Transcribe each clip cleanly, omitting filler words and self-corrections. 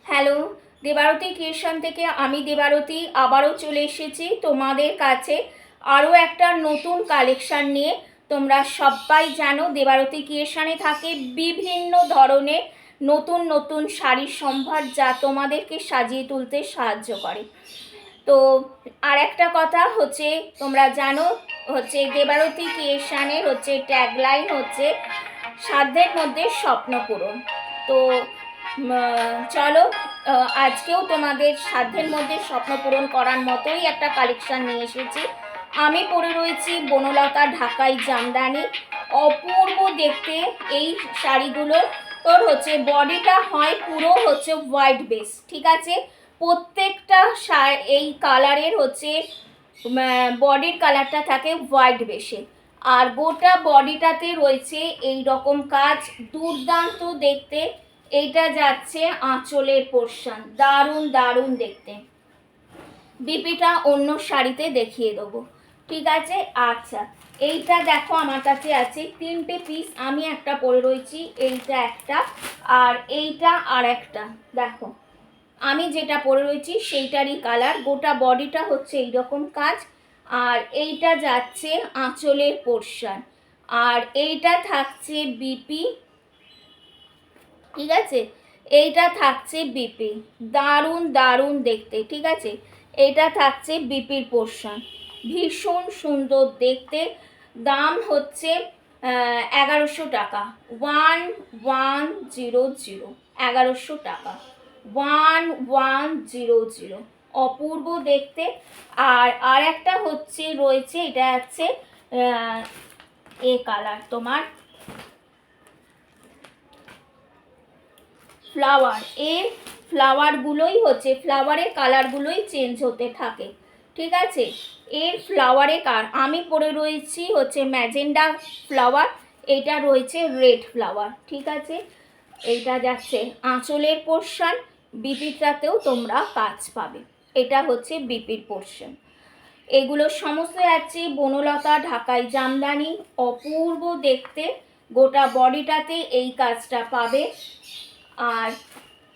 Hello, Debarati creation থেকে আমি দেবারতী আবারও চলে এসেছি তোমাদের কাছে আরও একটা নতুন কালেকশান নিয়ে। তোমরা সবাই জানো দেবারতী ক্রিয়েশনে থাকে বিভিন্ন ধরনের নতুন নতুন শাড়ির সম্ভার, যা তোমাদেরকে সাজিয়ে তুলতে সাহায্য করে। তো আর একটা কথা হচ্ছে, তোমরা জানো হচ্ছে দেবারতী ক্রিয়েশনের হচ্ছে ট্যাগলাইন হচ্ছে সাধ্যের মধ্যে স্বপ্ন পূরণ। তো চলো আজকেও তোমাদের সাধ্যের মধ্যে স্বপ্ন পূরণ করার মতোই একটা কালেকশান নিয়ে এসেছি। আমি পরে রয়েছি বনলতা ঢাকাই জামদানি। অপূর্ব দেখতে এই শাড়িগুলো। তোর হচ্ছে বডিটা হয় পুরো হচ্ছে হোয়াইট বেস, ঠিক আছে। প্রত্যেকটা এই কালারের হচ্ছে বডির কালারটা থাকে হোয়াইট বেসে, আর গোটা বডিটাতে রয়েছে এই রকম কাজ, দুর্দান্ত দেখতে। এইটা যাচ্ছে আঁচলের পোর্শন, দারুণ দারুণ দেখতে। বিপিটা অন্য শাড়িতে দেখিয়ে দেবো, ঠিক আছে। আচ্ছা, এইটা দেখো আমার কাছে আছে 3টে পিস, আমি একটা পরে রয়েছি, এইটা একটা আর এইটা আর একটা। দেখো আমি যেটা পরে রয়েছি সেইটারই কালার, গোটা বডিটা হচ্ছে এইরকম কাজ, আর এইটা যাচ্ছে আঁচলের পোর্শন, আর এইটা থাকছে বিপি, ঠিক আছে। এইটা থাকছে বিপি, দারুণ দারুণ দেখতে, ঠিক আছে। এটা থাকছে বিপির পোর্শন, ভীষণ সুন্দর দেখতে। দাম হচ্ছে 1100 টাকা, 1100, 1100 টাকা, 1100। অপূর্ব দেখতে। আর একটা হচ্ছে রয়েছে, এটা হচ্ছে এ কালার, তোমার ফ্লাওয়ার। এর ফ্লাওয়ারগুলোই হচ্ছে, ফ্লাওয়ারের কালারগুলোই চেঞ্জ হতে থাকে, ঠিক আছে। এর ফ্লাওয়ারের আমি পরে রয়েছি হচ্ছে ম্যাজেন্ডা ফ্লাওয়ার, এটা রয়েছে রেড ফ্লাওয়ার, ঠিক আছে। এইটা যাচ্ছে আঁচলের পোর্শন, বিপিটাতেও তোমরা কাজ পাবে, এটা হচ্ছে বিপির পোর্শন। এগুলো সমস্ত যাচ্ছে বনলতা ঢাকাই জামদানি। অপূর্ব দেখতে, গোটা বডিটাতে এই কাজটা পাবে। আর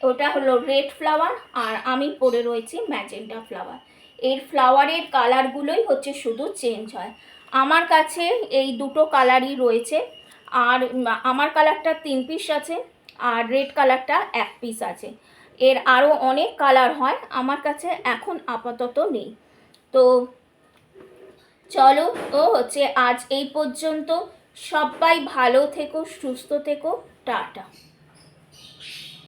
ওটা হলো রেড ফ্লাওয়ার, আর আমি পরে রয়েছি ম্যাজেন্টা ফ্লাওয়ার। এর ফ্লাওয়ারের কালারগুলোই হচ্ছে শুধু চেঞ্জ হয়। আমার কাছে এই দুটো কালারই রয়েছে, আর আমার কালারটা 3 পিস আছে, আর রেড কালারটা 1 পিস আছে। এর আরও অনেক কালার হয়, আমার কাছে এখন আপাতত নেই। তো চলো, তো হচ্ছে আজ এই পর্যন্ত। সবাই ভালো থেকো, সুস্থ থেকো, টাটা।